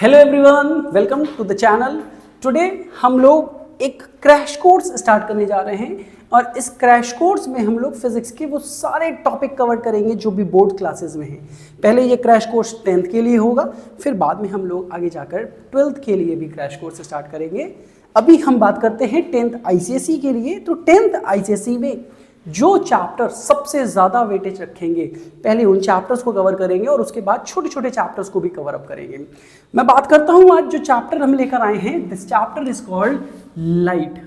Hello everyone, welcome to the channel. Today हम लोग एक क्रैश कोर्स स्टार्ट करने जा रहे हैं और इस क्रैश कोर्स में हम लोग फिजिक्स के वो सारे टॉपिक कवर करेंगे जो भी बोर्ड क्लासेस में हैं। पहले ये क्रैश कोर्स 10th के लिए होगा, फिर बाद में हम लोग आगे जाकर 12th के लिए भी क्रैश कोर्स स्टार्ट करेंगे। अभी हम बात करते हैं 10th ICSE के लिए। तो 10th ICSE में जो चैप्टर सबसे ज़्यादा वेटेज रखेंगे, पहले उन चैप्टर्स को कवर करेंगे और उसके बाद छोटे छोटे चैप्टर्स को भी कवर अप करेंगे। मैं बात करता हूं आज जो चैप्टर हम लेकर आए हैं, this chapter is called light.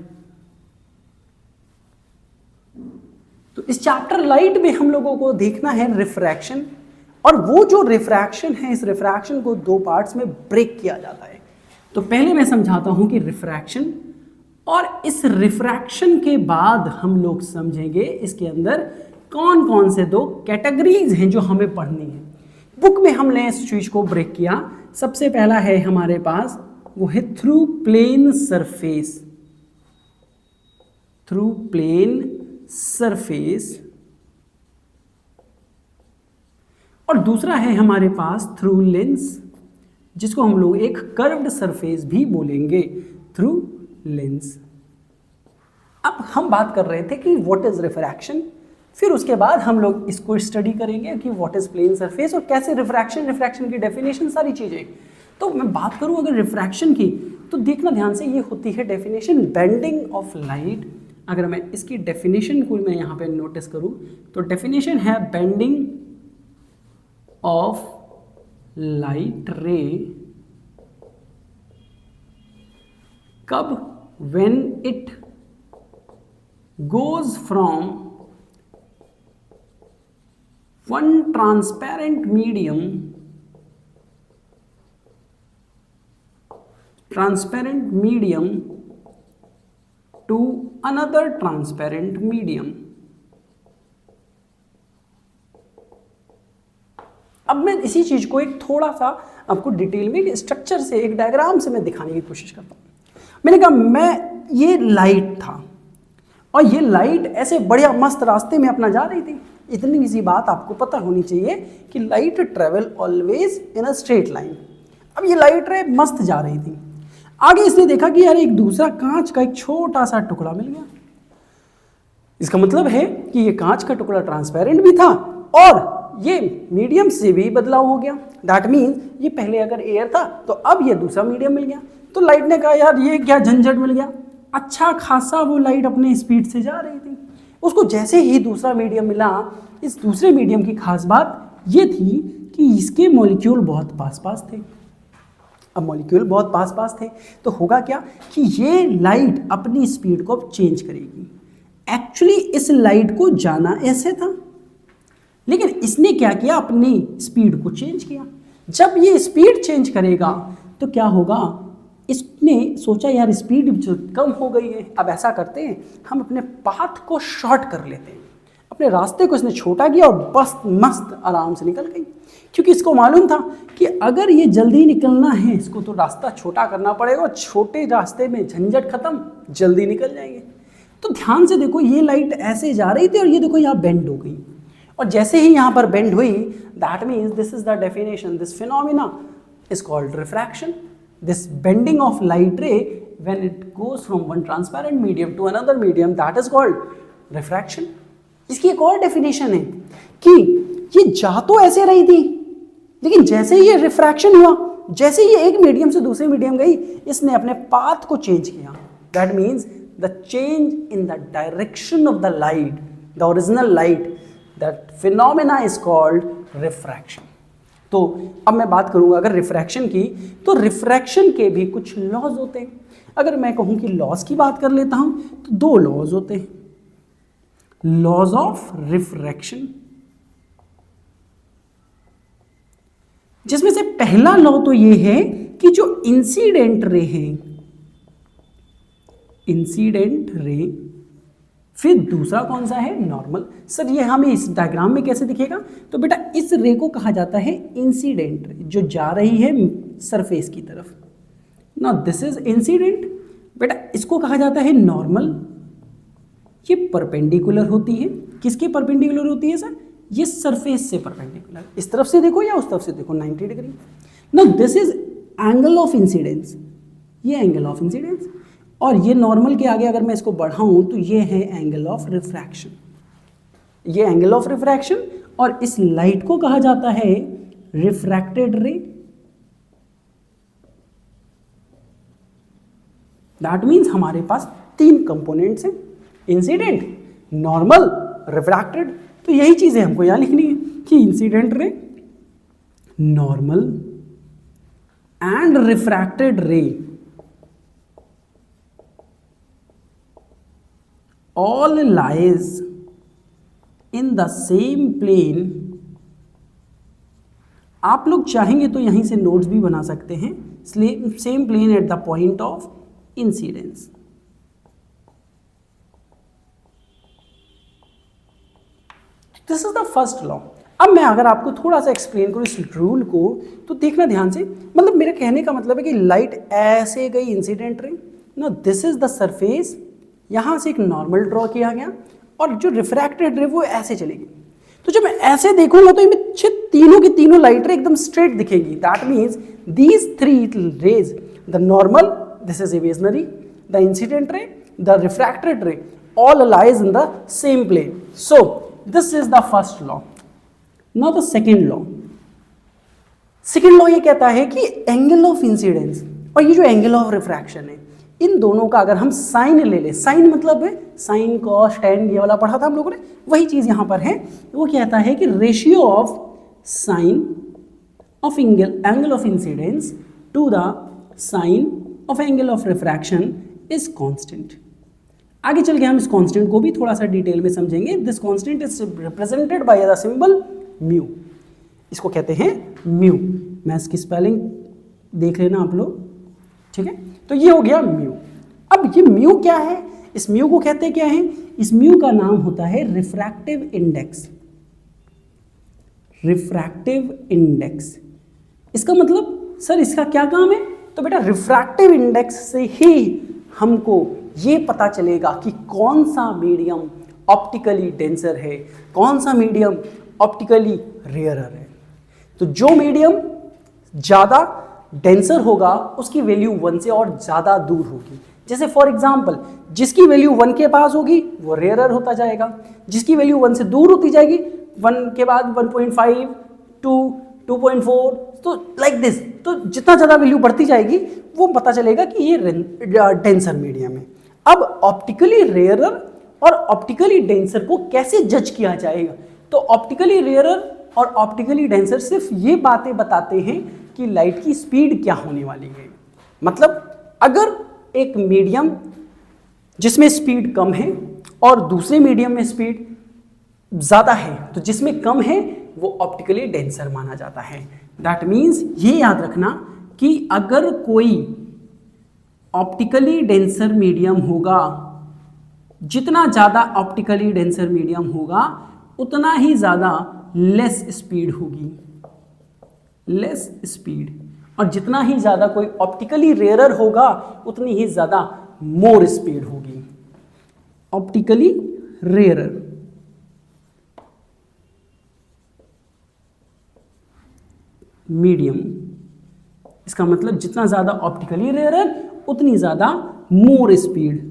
तो इस चैप्टर लाइट में हम लोगों को देखना है रिफ्रैक्शन, और वो जो रिफ्रैक्शन है, इस रिफ्रैक्शन को दो पार्ट्स में ब्रेक किया जाता है। तो पहले मैं समझाता हूं कि रिफ्रैक्शन, और इस रिफ्रैक्शन के बाद हम लोग समझेंगे इसके अंदर कौन कौन से दो कैटेगरीज हैं जो हमें पढ़नी है। बुक में हमने इस चीज को ब्रेक किया। सबसे पहला है हमारे पास, वो है through plane surface. Through plane surface, और दूसरा है हमारे पास थ्रू लेंस, जिसको हम लोग एक कर्व्ड सरफेस भी बोलेंगे, थ्रू लेंस। अब हम बात कर रहे थे कि व्हाट इज रिफ्रैक्शन, फिर उसके बाद हम लोग इसको स्टडी करेंगे कि व्हाट इज प्लेन सरफेस और कैसे रिफ्रैक्शन की डेफिनेशन, सारी चीजें। तो मैं बात करूं अगर रिफ्रैक्शन की, तो देखना ध्यान से, ये होती है डेफिनेशन बेंडिंग ऑफ लाइट। अगर मैं इसकी डेफिनेशन को मैं यहां पे नोटिस करूं तो डेफिनेशन है बेंडिंग ऑफ लाइट रे कब, when it goes from one transparent medium to another transparent medium। अब मैं इसी चीज को एक थोड़ा सा आपको डिटेल में स्ट्रक्चर से, एक डायग्राम से मैं दिखाने की कोशिश करता हूं। मैंने कहा मैं ये लाइट था और ये लाइट ऐसे बढ़िया मस्त रास्ते में अपना जा रही थी। इतनी सी बात आपको पता होनी चाहिए कि light travel always in a straight line. अब ये लाइट रे मस्त जा रही थी, आगे इसने देखा कि यार एक दूसरा कांच का एक छोटा सा टुकड़ा मिल गया। इसका मतलब है कि ये कांच का टुकड़ा ट्रांसपेरेंट भी था और ये मीडियम से भी बदलाव हो गया। दैट मीन्स ये पहले अगर एयर था तो अब ये दूसरा मीडियम मिल गया। तो लाइट ने कहा यार ये क्या झंझट मिल गया। अच्छा खासा वो लाइट अपने स्पीड से जा रही थी, उसको जैसे ही दूसरा मीडियम मिला, इस दूसरे मीडियम की खास बात ये थी कि इसके मॉलिक्यूल बहुत पास पास थे। अब मॉलिक्यूल बहुत पास पास थे तो होगा क्या कि ये लाइट अपनी स्पीड को अब चेंज करेगी। एक्चुअली इस लाइट को जाना ऐसे था, लेकिन इसने क्या किया, अपनी स्पीड को चेंज किया। जब ये स्पीड चेंज करेगा तो क्या होगा, इसने सोचा यार स्पीड जो कम हो गई है, अब ऐसा करते हैं हम अपने पाथ को शॉर्ट कर लेते हैं। अपने रास्ते को इसने छोटा किया और बस मस्त आराम से निकल गई, क्योंकि इसको मालूम था कि अगर ये जल्दी निकलना है इसको तो रास्ता छोटा करना पड़ेगा, और छोटे रास्ते में झंझट खत्म, जल्दी निकल जाएंगे। तो ध्यान से देखो, ये लाइट ऐसे जा रही थी और ये देखो यहाँ बेंड हो गई, और जैसे ही यहाँ पर बेंड हुई, that means this is the definition, this phenomena is called refraction. This bending of light ray when it goes from one transparent medium to another medium, that is called refraction। इसकी एक और definition है कि ये जा तो ऐसे रही थी, लेकिन जैसे ही ये रिफ्रैक्शन हुआ, जैसे ही एक मीडियम से दूसरे मीडियम गई, इसने अपने पाथ को चेंज किया। That means the change in the direction of the light, the original light, that phenomena is called refraction. तो अब मैं बात करूंगा अगर रिफ्रैक्शन की, तो रिफ्रैक्शन के भी कुछ लॉज होते हैं। अगर मैं कहूं कि लॉज की बात कर लेता हूं तो दो लॉज होते हैं, लॉज ऑफ रिफ्रैक्शन, जिसमें से पहला लॉ तो ये है कि जो इंसिडेंट रे है, इंसिडेंट रे, फिर दूसरा कौन सा है, नॉर्मल। सर ये हमें इस डायग्राम में कैसे दिखेगा, तो बेटा इस रे को कहा जाता है इंसिडेंट रे, जो जा रही है सरफेस की तरफ। ना दिस इज इंसिडेंट, बेटा इसको कहा जाता है नॉर्मल। ये परपेंडिकुलर होती है, किसके परपेंडिकुलर होती है सर, ये सरफेस से परपेंडिकुलर, इस तरफ से देखो या उस तरफ से देखो 90 degree. Now this is angle of incidence, ये एंगल ऑफ इंसिडेंस, और ये नॉर्मल के आगे अगर मैं इसको बढ़ाऊं तो ये है एंगल ऑफ रिफ्रैक्शन, ये एंगल ऑफ रिफ्रैक्शन, और इस लाइट को कहा जाता है रिफ्रैक्टेड रे। दैट मीन्स हमारे पास 3 कंपोनेंट्स हैं, इंसिडेंट, नॉर्मल, रिफ्रैक्टेड। तो यही चीजें हमको यहां लिखनी है कि incident ray, normal and refracted रे all lies in the same plane। आप लोग चाहेंगे तो यहीं से नोट्स भी बना सकते हैं, same plane at the point of incidence. This is the first law. अब मैं अगर आपको थोड़ा सा एक्सप्लेन करूं इस रूल को तो देखना ध्यान से, मतलब मेरे कहने का मतलब है कि लाइट ऐसे गई incident ray, no this is the surface, यहां से एक नॉर्मल ड्रॉ किया गया और जो रिफ्रैक्टेड रे वो ऐसे चलेगी। तो जब मैं ऐसे देखूंगा तो ये तीनों की तीनों लाइट रे एकदम स्ट्रेट दिखेगी। That means these 3 rays, the normal, this is imaginary, the incident ray, the refracted ray, all lies in the same plane. So this is the first law. Now the second law. Second law ये कहता है कि angle of incidence और ये जो angle of refraction है, इन दोनों का अगर हम साइन ले लें, साइन मतलब है साइन कॉस टेन, ये वाला पढ़ा था हम लोगों ने, वही चीज यहां पर है। वो कहता है कि ratio of sine of angle of incidence to the sine of angle of refraction is constant. आगे चल के हम इस कांस्टेंट को भी थोड़ा सा डिटेल में समझेंगे। This constant is represented by the symbol mu, इसको कहते हैं म्यू। मैं इसकी स्पेलिंग देख लेना आप लोग, ठीक है। तो ये हो गया म्यू। अब ये म्यू क्या है, इस म्यू को कहते क्या है, इस म्यू का नाम होता है रिफ्रैक्टिव इंडेक्स। रिफ्रैक्टिव इंडेक्स, इसका मतलब सर इसका क्या काम है, तो बेटा रिफ्रैक्टिव इंडेक्स से ही हमको ये पता चलेगा कि कौन सा मीडियम ऑप्टिकली डेंसर है, कौन सा मीडियम ऑप्टिकली रेयरर है। तो जो मीडियम ज़्यादा डेंसर होगा उसकी वैल्यू 1 से और ज़्यादा दूर होगी। जैसे फॉर एग्जांपल जिसकी वैल्यू 1 के पास होगी वो रेयरर होता जाएगा, जिसकी वैल्यू 1 से दूर होती जाएगी, 1 के बाद 1.5, 2, 2.4, तो लाइक दिस। तो जितना ज़्यादा वैल्यू बढ़ती जाएगी वो पता चलेगा कि ये डेंसर मीडियम है। अब ऑप्टिकली रेयरर और ऑप्टिकली डेंसर को कैसे जज किया जाएगा, तो ऑप्टिकली रेयरर और ऑप्टिकली डेंसर सिर्फ ये बातें बताते हैं कि लाइट की स्पीड क्या होने वाली है। मतलब अगर एक मीडियम जिसमें स्पीड कम है और दूसरे मीडियम में स्पीड ज़्यादा है तो जिसमें कम है वो ऑप्टिकली डेंसर माना जाता है। दैट मीन्स ये याद रखना कि अगर कोई ऑप्टिकली डेंसर मीडियम होगा, जितना ज़्यादा ऑप्टिकली डेंसर मीडियम होगा उतना ही ज़्यादा लेस स्पीड होगी, लेस स्पीड, और जितना ही ज़्यादा कोई ऑप्टिकली रेयरर होगा उतनी ही ज़्यादा मोर स्पीड होगी। ऑप्टिकली रेयरर, मीडियम, इसका मतलब जितना ज़्यादा ऑप्टिकली रेयरर उतनी ज़्यादा more speed.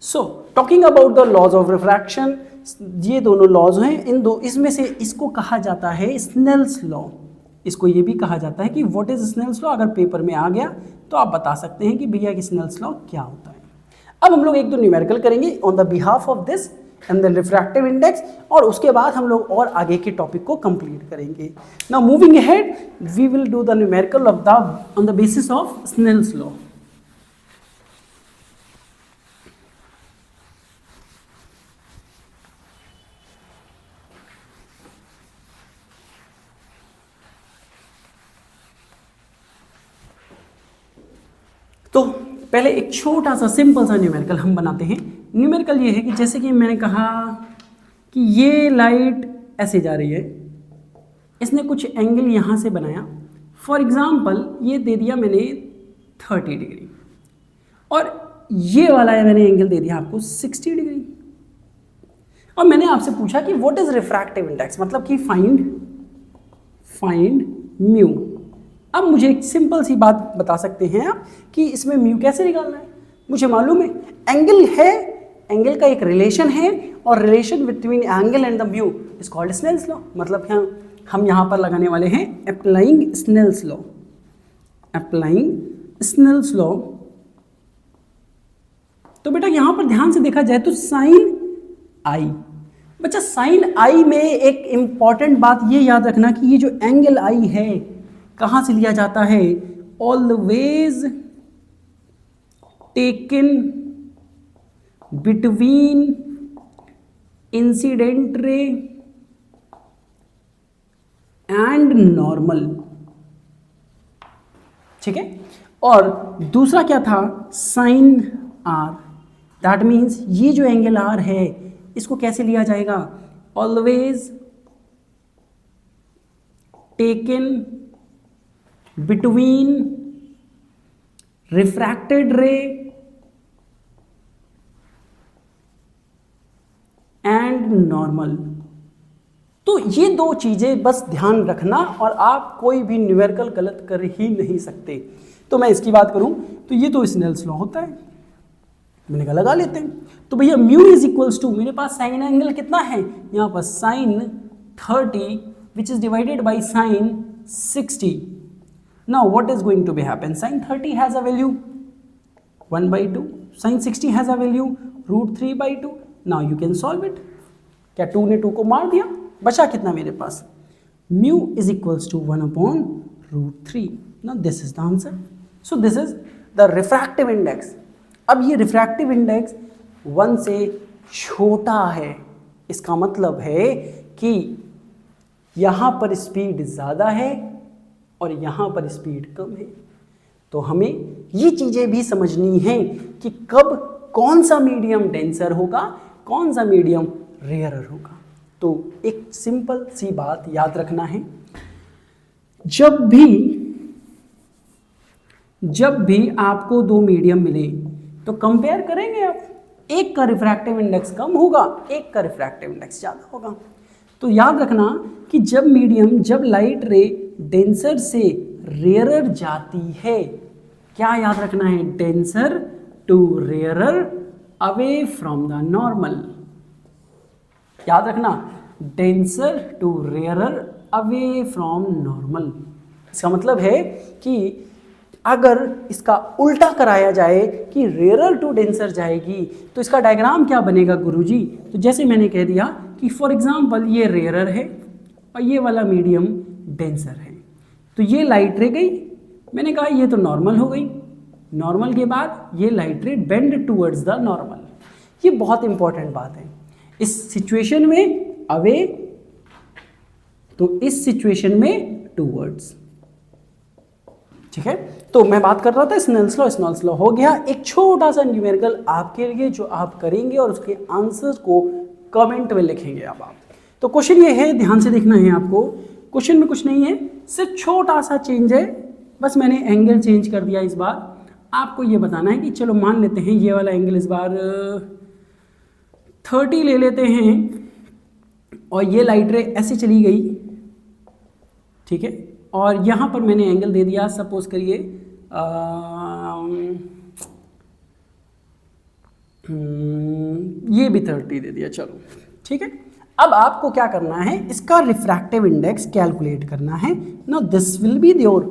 So talking about the laws of refraction, ये दोनों लॉज हैं, इसमें से इसको कहा जाता है स्नेल्स लॉ। इसको ये भी कहा जाता है कि व्हाट इज स्नेल्स लॉ। अगर पेपर में आ गया तो आप बता सकते हैं कि भैया कि स्नेल्स लॉ क्या होता है। अब हम लोग एक दो न्यूमेरिकल करेंगे on the behalf of this and the refractive index, और उसके बाद हम लोग और आगे के टॉपिक को कंप्लीट करेंगे। Now moving ahead we will do the numerical of the on the basis of Snell's law. तो पहले एक छोटा सा सिंपल सा न्यूमेरिकल हम बनाते हैं। न्यूमेरिकल ये है कि जैसे कि मैंने कहा कि ये लाइट ऐसे जा रही है, इसने कुछ एंगल यहाँ से बनाया, फॉर एग्जांपल ये दे दिया मैंने 30 डिग्री, और ये वाला मैंने एंगल दे दिया आपको 60 डिग्री, और मैंने आपसे पूछा कि व्हाट इज रिफ्रैक्टिव इंडेक्स, मतलब कि फाइंड म्यू। अब मुझे एक सिंपल सी बात बता सकते हैं आप कि इसमें म्यू कैसे निकालना है। मुझे मालूम है एंगल है, एंगल का एक रिलेशन है और relation between angle and the mu is called Snell's law. मतलब हम यहाँ पर लगाने वाले हैं applying Snell's law, applying Snell's law. तो बेटा यहाँ पर ध्यान से देखा जाए तो साइन आई, बच्चा साइन आई में एक इंपॉर्टेंट बात ये याद रखना कि ये जो एंगल आई है कहाँ से लिया जाता है, always taken between incident ray and normal. ठीक है, और दूसरा क्या था, साइन आर। दैट मीन्स ये जो एंगल आर है इसको कैसे लिया जाएगा, ऑलवेज टेकन बिटवीन रिफ्रैक्टेड रे एंड नॉर्मल। तो ये दो चीजें बस ध्यान रखना और आप कोई भी न्यूमेरिकल गलत कर ही नहीं सकते। तो मैं इसकी बात करूं तो ये तो स्नेल्स लॉ होता है, मैंने कहा लगा लेते हैं। तो भैया म्यू इज इक्वल्स टू, मेरे पास साइन एंगल कितना है यहाँ पर, sine 30 which is divided by sine 60। Now what is going to be happen, sine 30 has a value 1/2, sine 60 has a value √3/2। Now you can solve it. क्या 2 ने 2 को मार दिया, बचा कितना मेरे पास, mu is equals to 1/√3। Now this is the answer. So this is the refractive index. अब ये रिफ्रैक्टिव इंडेक्स 1 से छोटा है, इसका मतलब है कि यहाँ पर स्पीड ज़्यादा है और यहाँ पर स्पीड कम है। तो हमें ये चीज़ें भी समझनी हैं कि कब कौन सा मीडियम डेंसर होगा, कौन सा मीडियम रेयरर होगा। तो एक सिंपल सी बात याद रखना है, जब भी आपको दो मीडियम मिले तो कंपेयर करेंगे आप, एक का रिफ्रैक्टिव इंडेक्स कम होगा, एक का रिफ्रैक्टिव इंडेक्स ज़्यादा होगा। तो याद रखना कि जब लाइट रे डेंसर से रेयरर जाती है, क्या याद रखना है, denser to rarer away from the normal. याद रखना, denser to rarer away from normal. इसका मतलब है कि अगर इसका उल्टा कराया जाए कि रेयरर टू डेंसर जाएगी तो इसका डायग्राम क्या बनेगा गुरुजी। तो जैसे मैंने कह दिया कि फॉर एग्जांपल ये रेयरर है और ये वाला मीडियम डेंसर है, तो ये लाइट रे गई, मैंने कहा ये तो नॉर्मल हो गई, नॉर्मल के बाद ये लाइट रे बेंड टूवर्ड्स द नॉर्मल। ये बहुत इंपॉर्टेंट बात है। इस सिचुएशन में अवे, तो इस सिचुएशन में टूवर्ड्स। ठीक है, तो मैं बात कर रहा था स्नेल्स लॉ हो गया। एक छोटा सा न्यूमेरिकल आपके लिए जो आप करेंगे और उसके आंसर को कमेंट में लिखेंगे अब आप। तो क्वेश्चन ये है, ध्यान से देखना है आपको। क्वेश्चन में कुछ नहीं है, सिर्फ छोटा सा चेंज है, बस मैंने एंगल चेंज कर दिया इस बार। आपको ये बताना है कि चलो मान लेते हैं ये वाला एंगल इस बार 30 ले लेते हैं और ये लाइट रे ऐसे चली गई, ठीक है, और यहाँ पर मैंने एंगल दे दिया, सपोज करिए ये भी 30 दे दिया, चलो ठीक है। अब आपको क्या करना है, इसका रिफ्रैक्टिव इंडेक्स कैलकुलेट करना है। Now this will be your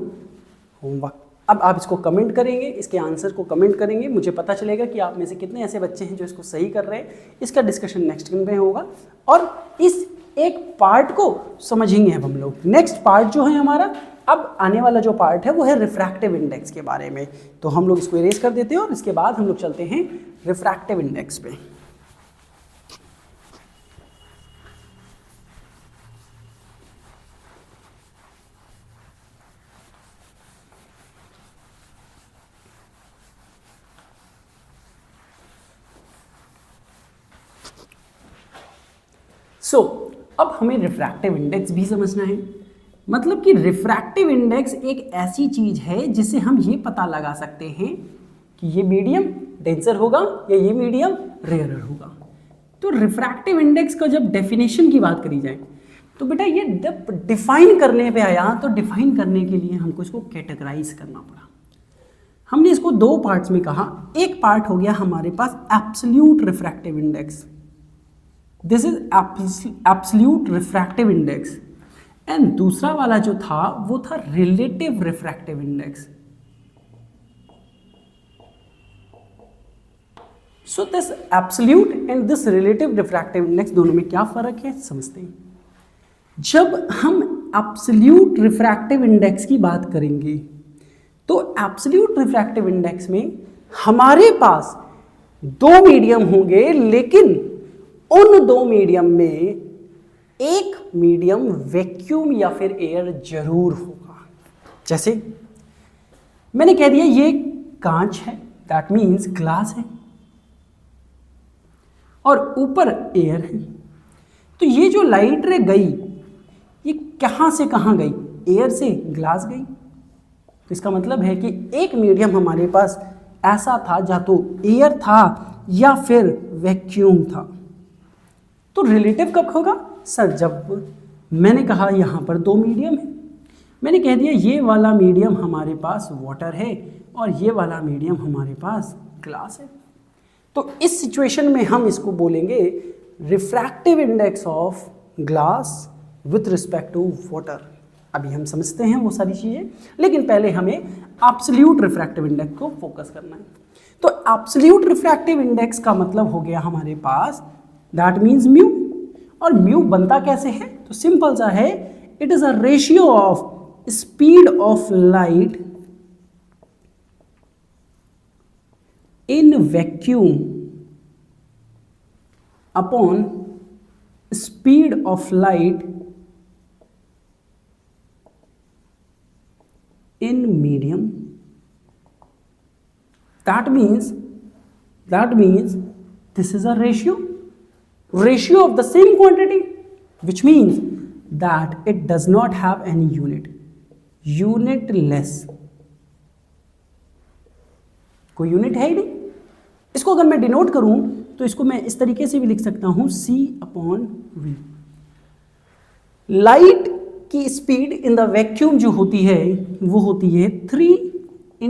homework. अब आप इसको कमेंट करेंगे, इसके आंसर को कमेंट करेंगे, मुझे पता चलेगा कि आप में से कितने ऐसे बच्चे हैं जो इसको सही कर रहे हैं। इसका डिस्कशन नेक्स्ट में होगा और इस एक पार्ट को समझेंगे अब हम लोग। नेक्स्ट पार्ट जो है हमारा, अब आने वाला जो पार्ट है वो है रिफ्रैक्टिव इंडेक्स के बारे में। तो हम लोग इसको इरेज कर देते हैं और इसके बाद हम लोग चलते हैं रिफ्रैक्टिव इंडेक्स पे। अब हमें रिफ्रैक्टिव इंडेक्स भी समझना है। मतलब कि रिफ्रैक्टिव इंडेक्स एक ऐसी चीज है जिससे हम ये पता लगा सकते हैं कि ये मीडियम डेंसर होगा या ये मीडियम रेयरर होगा। तो रिफ्रैक्टिव इंडेक्स का जब डेफिनेशन की बात करी जाए तो बेटा ये जब डिफाइन करने पे आया तो डिफाइन करने के लिए हमको इसको कैटेगराइज करना पड़ा। हमने इसको दो पार्ट्स में कहा। एक पार्ट हो गया हमारे पास absolute refractive index, this is absolute refractive index, and दूसरा वाला जो था वो था relative refractive index. So this absolute and this relative refractive index दोनों में क्या फर्क है समझते हैं। जब हम एब्सोल्यूट रिफ्रैक्टिव इंडेक्स की बात करेंगे तो एब्सोल्यूट रिफ्रैक्टिव इंडेक्स में हमारे पास दो मीडियम होंगे, लेकिन उन दो मीडियम में एक मीडियम वैक्यूम या फिर एयर जरूर होगा। जैसे मैंने कह दिया ये कांच है, दैट मीन्स ग्लास है, और ऊपर एयर है। तो ये जो लाइट रे गई ये कहाँ से कहाँ गई? एयर से ग्लास गई। तो इसका मतलब है कि एक मीडियम हमारे पास ऐसा था जहाँ तो एयर था या फिर वैक्यूम था। तो रिलेटिव कब होगा सर? जब मैंने कहा यहाँ पर दो मीडियम है, मैंने कह दिया ये वाला मीडियम हमारे पास वाटर है और ये वाला मीडियम हमारे पास ग्लास है। तो इस सिचुएशन में हम इसको बोलेंगे refractive index of glass with respect to water. अभी हम समझते हैं वो सारी चीज़ें, लेकिन पहले हमें एब्सोल्यूट रिफ्रैक्टिव इंडेक्स को फोकस करना है। तो एब्सोल्यूट रिफ्रैक्टिव इंडेक्स का मतलब हो गया हमारे पास दैट मीन्स म्यू। और म्यू बनता कैसे है? तो सिंपल सा है, it is a ratio of speed of light in vacuum upon speed of light in medium. That means this is a ratio of the same quantity, which means that it does not have any unitless। कोई unit है ही नहीं। इसको अगर मैं denote करूं तो इसको मैं इस तरीके से भी लिख सकता हूं C/V। लाइट की स्पीड इन द वैक्यूम जो होती है वो होती है 3 ×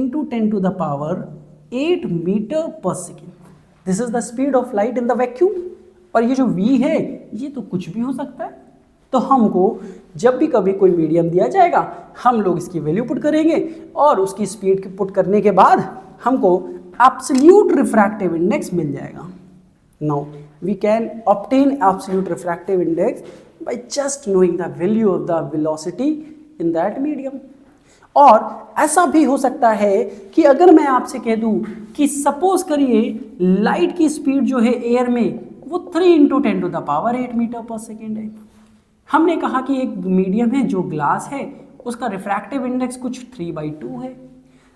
10⁸ मीटर पर second. This is the speed of light in the vacuum. और ये जो v है ये तो कुछ भी हो सकता है। तो हमको जब भी कभी कोई मीडियम दिया जाएगा हम लोग इसकी वैल्यू पुट करेंगे और उसकी स्पीड पुट करने के बाद हमको एब्सोल्यूट रिफ्रैक्टिव इंडेक्स मिल जाएगा। Now we can obtain absolute refractive index by just knowing the value of the velocity in that medium। और ऐसा भी हो सकता है कि अगर मैं आपसे कह दूं कि सपोज करिए लाइट की स्पीड जो है एयर में वो 3 × 10⁸ मीटर पर सेकेंड है। हमने कहा कि एक मीडियम है जो ग्लास है, उसका रिफ्रैक्टिव इंडेक्स कुछ 3/2 है।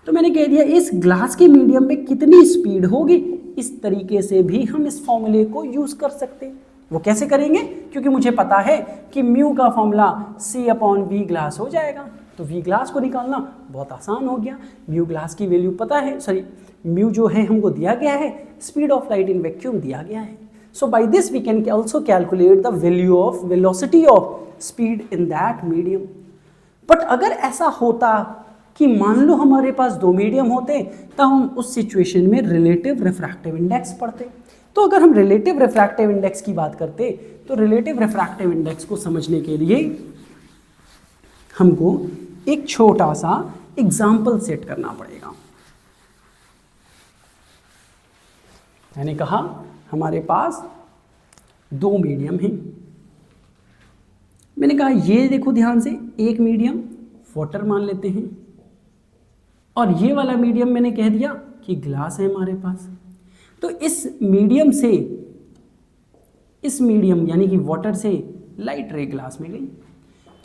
तो मैंने कह दिया इस ग्लास के मीडियम में कितनी स्पीड होगी, इस तरीके से भी हम इस फॉर्मूले को यूज कर सकते हैं। वो कैसे करेंगे? क्योंकि मुझे पता है कि म्यू का फॉर्मूला C/V ग्लास हो जाएगा। तो V ग्लास को निकालना बहुत आसान हो गया। म्यू ग्लास की वैल्यू पता है, म्यू जो है हमको दिया गया है, speed of light in vacuum दिया गया है। So by this we can also calculate the value of velocity of speed in that medium. But अगर ऐसा होता कि मान लो हमारे पास दो मीडियम होते तब हम उस सिचुएशन में रिलेटिव रिफ्रैक्टिव इंडेक्स पढ़ते। तो अगर हम रिलेटिव रिफ्रैक्टिव इंडेक्स की बात करते तो रिलेटिव रिफ्रैक्टिव इंडेक्स को समझने के लिए हमको एक छोटा सा एग्जाम्पल सेट करना पड़ेगा। मैंने कहा हमारे पास दो मीडियम हैं। मैंने कहा ये देखो ध्यान से, एक मीडियम वाटर मान लेते हैं और ये वाला मीडियम मैंने कह दिया कि ग्लास है हमारे पास। तो इस मीडियम से इस मीडियम यानी कि वाटर से लाइट रे ग्लास में गई।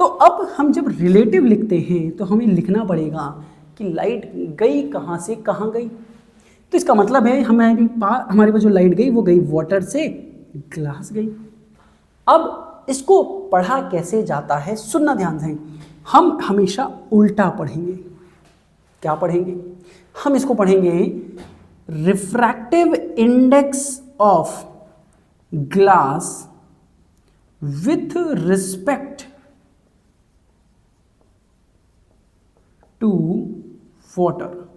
तो अब हम जब रिलेटिव लिखते हैं तो हमें लिखना पड़ेगा कि लाइट गई कहाँ से कहाँ गई। तो इसका मतलब है हमारे पास जो लाइट गई वो गई वाटर से ग्लास गई। अब इसको पढ़ा कैसे जाता है सुनना ध्यान से। हम हमेशा उल्टा पढ़ेंगे। क्या पढ़ेंगे? हम इसको पढ़ेंगे refractive index of glass with respect to water.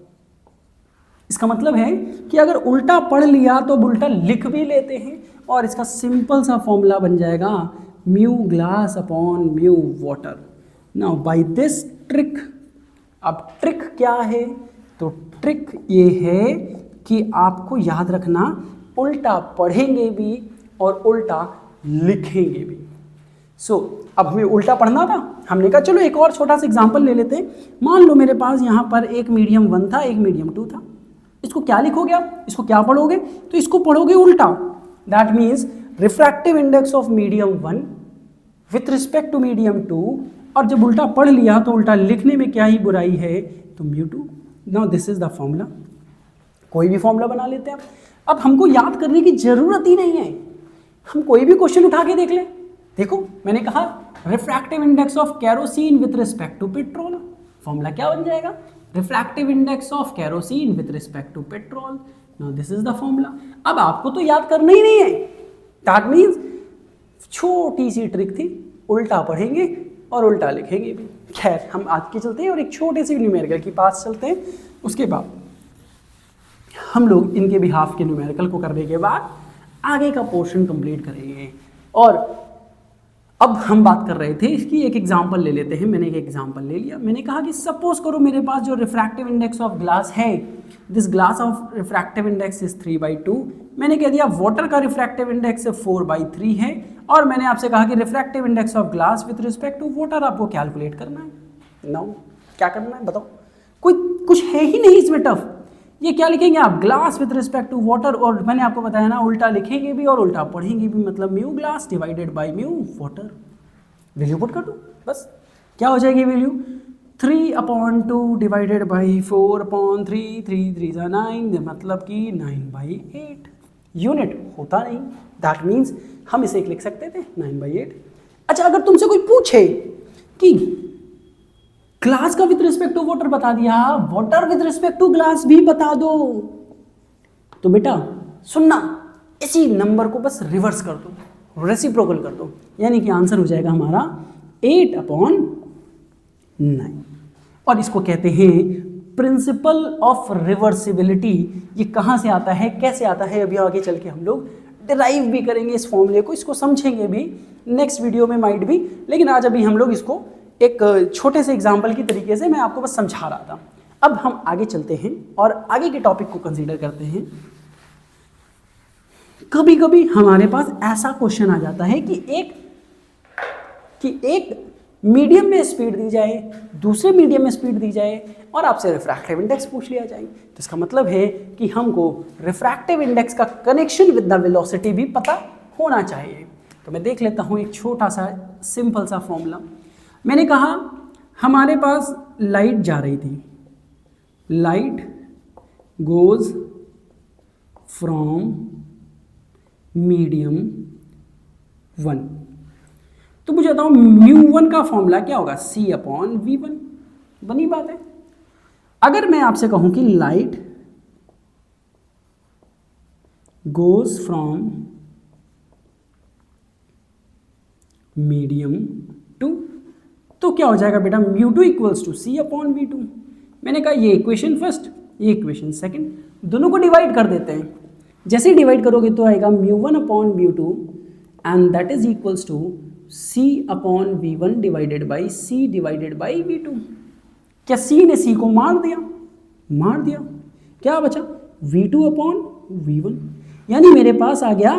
इसका मतलब है कि अगर उल्टा पढ़ लिया तो अब उल्टा लिख भी लेते हैं, और इसका सिंपल सा फॉर्मूला बन जाएगा mu glass upon mu water. Now by this trick, अब ट्रिक क्या है? तो ट्रिक ये है कि आपको याद रखना उल्टा पढ़ेंगे भी और उल्टा लिखेंगे भी। अब हमें उल्टा पढ़ना था, हमने कहा चलो एक और छोटा सा एग्जांपल ले लेते हैं। मान लो मेरे पास यहाँ पर एक मीडियम 1 था, एक मीडियम 2 था। इसको क्या लिखोगे आप? इसको क्या पढ़ोगे? तो इसको पढ़ोगे उल्टा। That means refractive index of medium 1 with respect to medium 2, और जब उल्टा पढ़ लिया तो उल्टा लिखने में क्या ही बुराई है, तो mu 2। Now this is the formula. कोई भी फॉर्मूला बना लेते हैं। अब हमको याद करने की जरूरत ही नहीं है, हम कोई भी क्वेश्चन उठा के देख लें। देखो मैंने कहा refractive index of kerosene with respect to petrol, formula क्या बन जाएगा? Refractive index of kerosene with respect to petrol. Now this is the formula. अब आपको तो याद करना ही नहीं है, दैट मीन्स छोटी सी ट्रिक थी, उल्टा पढ़ेंगे और उल्टा लिखेंगे भी। खैर हम आज के चलते हैं और एक छोटे से न्यूमेरिकल के पास चलते हैं। उसके बाद हम लोग इनके बिहाफ के न्यूमेरिकल को करने के बाद आगे का पोर्शन कंप्लीट करेंगे। और अब हम बात कर रहे थे इसकी, एक एग्जांपल ले लेते हैं। मैंने एक एग्जांपल ले लिया। मैंने कहा कि सपोज करो मेरे पास जो रिफ्रैक्टिव इंडेक्स ऑफ ग्लास है, this glass of refractive index is 3/2। मैंने कह दिया वाटर का रिफ्रैक्टिव इंडेक्स 4/3 है, और मैंने आपसे कहा कि refractive index of glass with respect to water आपको कैलकुलेट करना है। नाउ क्या करना है बताओ? कोई कुछ है ही नहीं इसमें टफ। ये क्या लिखेंगे आप? Glass with respect to water, और मैंने आपको बताया ना उल्टा लिखेंगे भी और उल्टा पढ़ेंगे भी, मतलब mu glass divided by mu water. Value put कर दो, बस क्या हो जाएगी वैल्यू? 3/2 डिवाइडेड बाई 4/3, 3 3 9, मतलब कि 9/8। यूनिट होता नहीं, दैट मीन्स हम इसे एक लिख सकते थे 9/8। अच्छा अगर तुमसे कोई पूछे कि ग्लास का विद रिस्पेक्ट टू वाटर बता दिया, water with respect to glass भी बता दो, तो बेटा सुनना, इसी नंबर को बस रिवर्स कर दो, रेसिप्रोकल कर दो, यानी कि आंसर हो जाएगा हमारा 8/9। और इसको कहते हैं प्रिंसिपल ऑफ रिवर्सिबिलिटी। ये कहाँ से आता है, कैसे आता है, अभी आगे चल के हम लोग डिराइव भी करेंगे इस फॉर्मूले को, इसको समझेंगे भी नेक्स्ट वीडियो में माइट भी, लेकिन आज अभी हम लोग इसको एक छोटे से एग्जाम्पल की तरीके से मैं आपको बस समझा रहा था। अब हम आगे चलते हैं और आगे के टॉपिक को कंसीडर करते हैं। कभी कभी हमारे पास ऐसा क्वेश्चन आ जाता है कि एक मीडियम में स्पीड दी जाए, दूसरे मीडियम में स्पीड दी जाए और आपसे रिफ्रैक्टिव इंडेक्स पूछ लिया जाए। तो इसका मतलब है कि हमको रिफ्रैक्टिव इंडेक्स का कनेक्शन विद द वेलोसिटी भी पता होना चाहिए। तो मैं देख लेता हूँ एक छोटा सा सिंपल सा फॉर्मूला। मैंने कहा हमारे पास लाइट जा रही थी, लाइट गोज फ्रॉम मीडियम 1। तो मुझे बताओ μ1 का फॉर्मूला क्या होगा? C/V1। बनी बात है। अगर मैं आपसे कहूं कि लाइट गोज फ्रॉम मीडियम 2, तो क्या हो जाएगा बेटा? μ2 = C/V2। मैंने कहा ये इक्वेशन फर्स्ट, ये इक्वेशन सेकंड, दोनों को डिवाइड कर देते हैं। जैसे ही डिवाइड करोगे तो आएगा μ1/μ2 and that is equals to C/V1 divided by C/V2। क्या C ने C को मार दिया? मार दिया। क्या बचा? V2/V1, यानी मेरे पास आ गया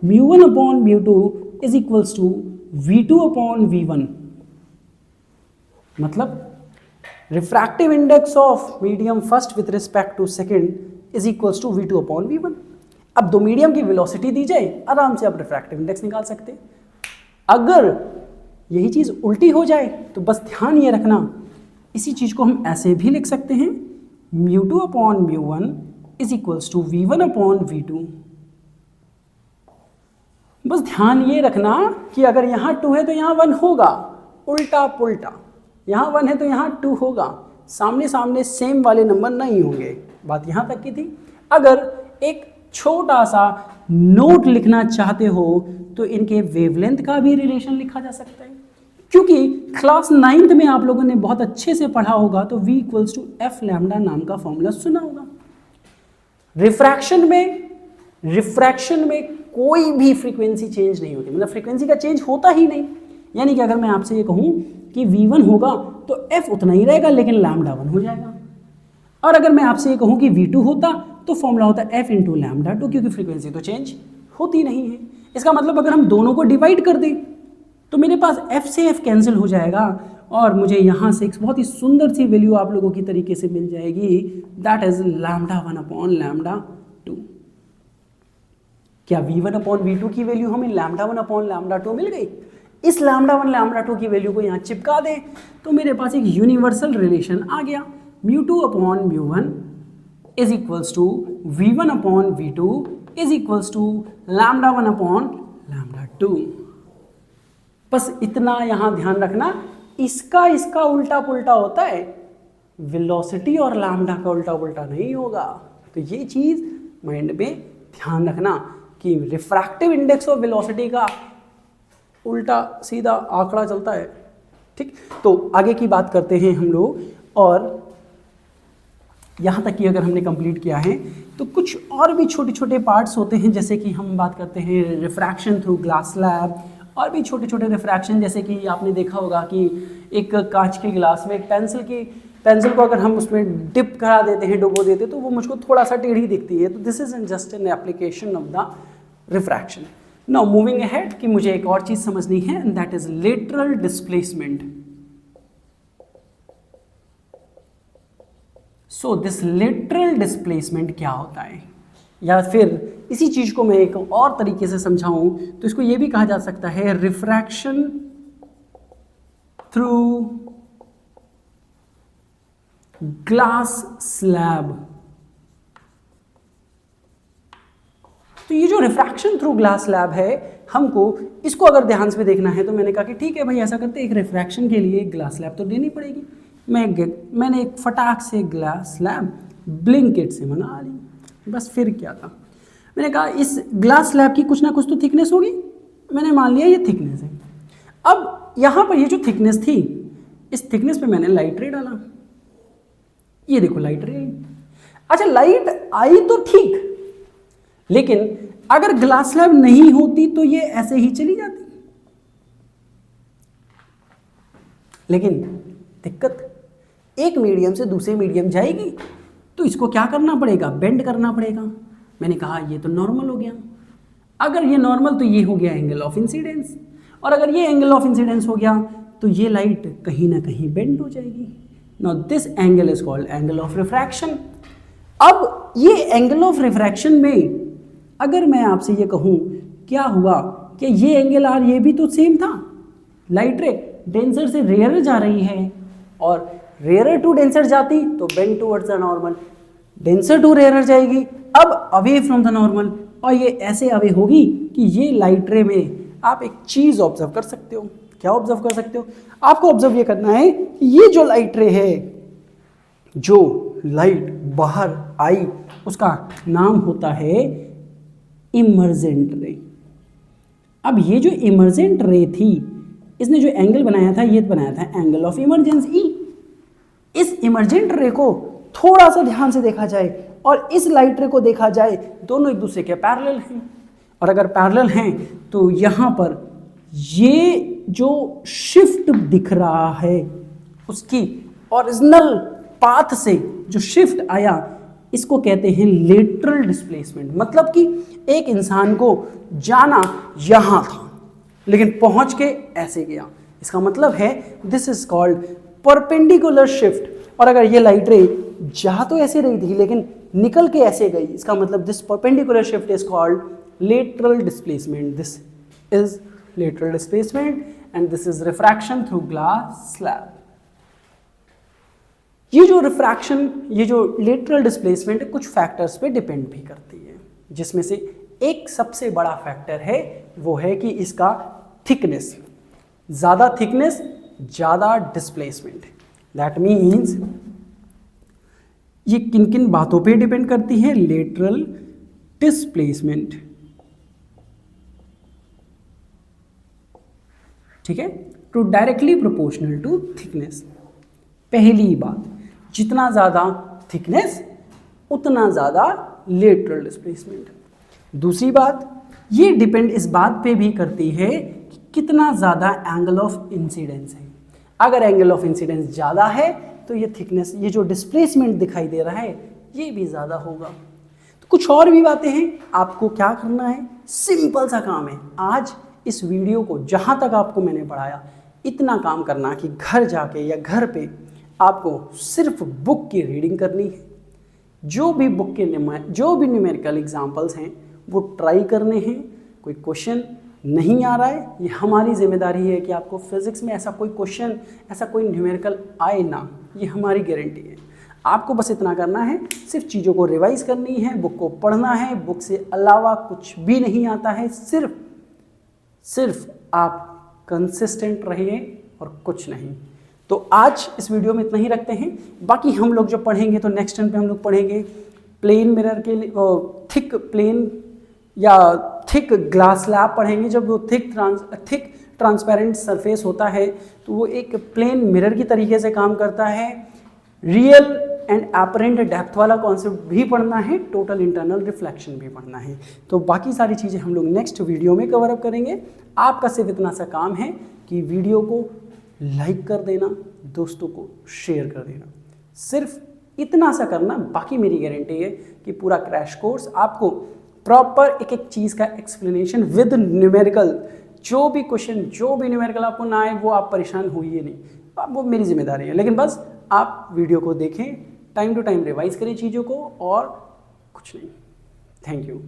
μ1/μ2 इज इक्वल्स टू V2/V1। मतलब refractive index of medium first with respect to second is equals to V2/V1। अब दो मीडियम की वेलोसिटी दी जाए, आराम से आप रिफ्रैक्टिव इंडेक्स निकाल सकते हैं। अगर यही चीज़ उल्टी हो जाए तो बस ध्यान ये रखना, इसी चीज़ को हम ऐसे भी लिख सकते हैं μ2/μ1 इज इक्वल्स टू V1/V2। बस ध्यान ये रखना कि अगर यहाँ 2 है तो यहाँ 1 होगा, उल्टा पुल्टा, यहाँ 1 है तो यहाँ 2 होगा, सामने सामने सेम वाले नंबर नहीं होंगे। बात यहाँ तक की थी। अगर एक छोटा सा नोट लिखना चाहते हो तो इनके वेवलेंथ का भी रिलेशन लिखा जा सकता है। क्योंकि क्लास 9th में आप लोगों ने बहुत अच्छे से पढ़ा होगा, तो v equals to F lambda नाम का फॉर्मूला सुना होगा। रिफ्रैक्शन में कोई भी फ्रीक्वेंसी चेंज नहीं होती, मतलब फ्रीक्वेंसी का चेंज होता ही नहीं। यानी कि अगर मैं आपसे ये कहूँ कि v1 होगा तो f उतना ही रहेगा लेकिन लैम्डा 1 हो जाएगा। और अगर मैं आपसे ये कहूँ कि v2 होता तो फॉर्मूला होता f इंटू लैम्डा 2, क्योंकि फ्रीक्वेंसी तो चेंज होती नहीं है। इसका मतलब अगर हम दोनों को डिवाइड कर दें तो मेरे पास f से f कैंसिल हो जाएगा और मुझे यहाँ से एक बहुत ही सुंदर सी वैल्यू आप लोगों की तरीके से मिल जाएगी, that is lambda 1 upon lambda 2। क्या v1 अपॉन v2 की वैल्यू हमें लैम्डा 1 अपॉन लैम्डा 2 मिल गई? इस लैम्डा 1 लैम्डा 2 की वैल्यू को यहाँ चिपका दें तो मेरे पास एक यूनिवर्सल रिलेशन आ गया, μ2 upon μ1 is equals to v1 upon v2 is equals to lambda 1 upon lambda 2। बस इतना यहाँ ध्यान रखना, इसका उल्टा पुल्टा होता है, वेलोसिटी और लैम्डा का उल्टा पुल्टा नहीं होगा। तो ये चीज़ माइंड में ध्यान रखना कि रिफ्रैक्टिव इंडेक्स ऑफ वेलोसिटी का उल्टा सीधा आंकड़ा चलता है। ठीक, तो आगे की बात करते हैं हम लोग। और यहाँ तक कि अगर हमने कंप्लीट किया है तो कुछ और भी छोटे छोटे पार्ट्स होते हैं, जैसे कि हम बात करते हैं रिफ्रैक्शन थ्रू ग्लास स्लैब, और भी छोटे छोटे रिफ्रैक्शन, जैसे कि आपने देखा होगा कि एक कांच के गिलास में एक पेंसिल को अगर हम उसमें डिप करा देते हैं, डुबो देते हैं, तो वो मुझको थोड़ा सा टेढ़ी दिखती है। तो this is just an application of the refraction. Now moving ahead कि मुझे एक और चीज़ समझनी है, and that is lateral displacement. So this lateral displacement क्या होता है, या फिर इसी चीज़ को मैं एक और तरीके से समझाऊं तो इसको ये भी कहा जा सकता है रिफ्रैक्शन थ्रू ग्लास स्लैब। तो ये जो रिफ्रैक्शन थ्रू ग्लास स्लैब है, हमको इसको अगर ध्यान से देखना है तो मैंने कहा कि ठीक है भाई, ऐसा करते एक रिफ्रैक्शन के लिए ग्लास स्लैब तो देनी पड़ेगी। मैंने एक फटाक से ग्लास स्लैब ब्लिंकेट से बना ली। बस फिर क्या था, मैंने कहा इस ग्लास स्लैब की कुछ ना कुछ तो थिकनेस होगी, मैंने मान लिया ये थिकनेस है। अब यहाँ पर ये जो थिकनेस थी, इस थिकनेस पे मैंने लाइट रे डाला, ये देखो लाइट रे आई। अच्छा, लाइट आई तो ठीक, लेकिन अगर ग्लास स्लैब नहीं होती तो ये ऐसे ही चली जाती। लेकिन दिक्कत, एक मीडियम से दूसरे मीडियम जाएगी तो इसको क्या करना पड़ेगा, बेंड करना पड़ेगा। मैंने कहा ये तो नॉर्मल हो गया, अगर ये नॉर्मल तो ये हो गया एंगल ऑफ इंसिडेंस, और अगर ये एंगल ऑफ इंसिडेंस हो गया तो ये लाइट कहीं ना कहीं बेंड हो जाएगी। Now this angle is called angle of refraction. अब ये एंगल ऑफ रिफ्रैक्शन में अगर मैं आपसे ये कहूँ क्या हुआ कि ये एंगल आर ये भी तो सेम था, लाइट रे डेंसर से रेयर जा रही है और रेयर टू डेंसर जाती तो bend towards the normal, denser to rarer जाएगी अब अवे फ्रॉम द नॉर्मल, और ये ऐसे अवे होगी कि ये लाइट रे में आप एक चीज़ ऑब्जर्व कर सकते हो। क्या ऑब्जर्व कर सकते हो? आपको ऑब्जर्व ये करना है कि ये जो लाइट रे है, जो लाइट बाहर आई, उसका नाम होता है इमर्जेंट रे। अब ये जो इमर्जेंट रे थी, इसने जो एंगल बनाया था, ये बनाया था एंगल ऑफ इमर्जेंस ई। इस इमर्जेंट रे को थोड़ा सा ध्यान से देखा जाए और इस लाइट रे को देखा जाए, दोनों एक दूसरे के पैरेलल हैं, और अगर पैरेलल हैं तो यहाँ पर ये जो शिफ्ट दिख रहा है, उसकी ओरिजिनल पाथ से जो शिफ्ट आया, इसको कहते हैं लेटरल डिस्प्लेसमेंट। मतलब कि एक इंसान को जाना यहाँ था लेकिन पहुँच के ऐसे गया, इसका मतलब है this is called perpendicular shift. और अगर ये लाइट रे जा तो ऐसे रही थी लेकिन निकल के ऐसे गई, इसका मतलब this perpendicular shift is called lateral displacement. This is lateral displacement and this is refraction through glass slab. ये जो रिफ्रैक्शन, ये जो लेटरल डिस्प्लेसमेंट कुछ फैक्टर्स पे डिपेंड भी करती है, जिसमें से एक सबसे बड़ा फैक्टर है वो है कि इसका थिकनेस। ज़्यादा थिकनेस ज़्यादा डिस्प्लेसमेंट। दैट मीन्स ये किन किन बातों पे डिपेंड करती है? लेटरल डिस्प्लेसमेंट, ठीक है। To directly proportional to thickness. पहली बात, जितना ज़्यादा थिकनेस उतना ज़्यादा लेटरल डिस्प्लेसमेंट। दूसरी बात, ये डिपेंड इस बात पे भी करती है कि कितना ज़्यादा एंगल ऑफ इंसिडेंस है। अगर एंगल ऑफ इंसिडेंस ज़्यादा है तो ये थिकनेस, ये जो डिस्प्लेसमेंट दिखाई दे रहा है ये भी ज़्यादा होगा। तो कुछ और भी बातें हैं। आपको क्या करना है, सिंपल सा काम है। आज इस वीडियो को जहाँ तक आपको मैंने पढ़ाया इतना काम करना कि घर जाके या घर पे आपको सिर्फ बुक की रीडिंग करनी है। जो भी बुक के जो भी न्यूमेरिकल एग्जाम्पल्स हैं वो ट्राई करने हैं। कोई क्वेश्चन नहीं आ रहा है, ये हमारी जिम्मेदारी है कि आपको फिजिक्स में ऐसा कोई क्वेश्चन, ऐसा कोई न्यूमेरिकल आए ना, ये हमारी गारंटी है। आपको बस इतना करना है, सिर्फ चीज़ों को रिवाइज करनी है, बुक को पढ़ना है, बुक से अलावा कुछ भी नहीं आता है। सिर्फ आप कंसिस्टेंट रहिए और कुछ नहीं। तो आज इस वीडियो में इतना ही रखते हैं। बाकी हम लोग जो पढ़ेंगे तो नेक्स्ट टाइम पे हम लोग पढ़ेंगे प्लेन मिरर के लिए, थिक प्लेन या थिक ग्लास स्लैब पढ़ेंगे। जब वो थिक ट्रांसपेरेंट सरफेस होता है तो वो एक प्लेन मिरर की तरीके से काम करता है। रियल एंड एपरेंट डेप्थ वाला कॉन्सेप्ट भी पढ़ना है, टोटल इंटरनल रिफ्लेक्शन भी पढ़ना है। तो बाकी सारी चीज़ें हम लोग नेक्स्ट वीडियो में कवर अप करेंगे। आपका सिर्फ इतना सा काम है कि वीडियो को लाइक कर देना, दोस्तों को शेयर कर देना, सिर्फ इतना सा करना। बाकी मेरी गारंटी है कि पूरा क्रैश कोर्स आपको प्रॉपर एक एक चीज़ का एक्सप्लेनेशन विद न्यूमेरिकल, जो भी क्वेश्चन, जो भी न्यूमेरिकल आपको ना आए वो आप परेशान होइए नहीं, वो मेरी जिम्मेदारी है। लेकिन बस आप वीडियो को देखें, टाइम टू टाइम रिवाइज करें चीज़ों को, और कुछ नहीं। Thank you.